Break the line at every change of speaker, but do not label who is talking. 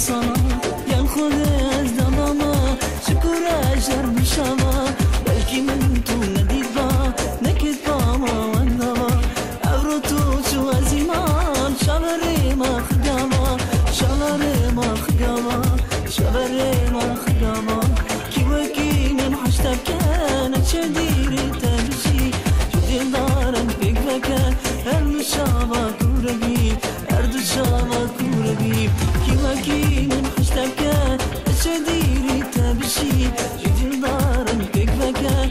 sana yan خود از دماما شکر اجر میشما بلکی من تو ندید با نکید با ما وندما ابرو تو چو از ایمان شبره ما خداما شبره ما خداما شبره ما خداما کی وکی من حشتب کن چه دیری تبشی چو دل دارم فکر بکن هر مشابه کوربی هر دو شابه کوربی کی وکی من حشتب کن چه دیری تبشی چو دل دارم فکر بکن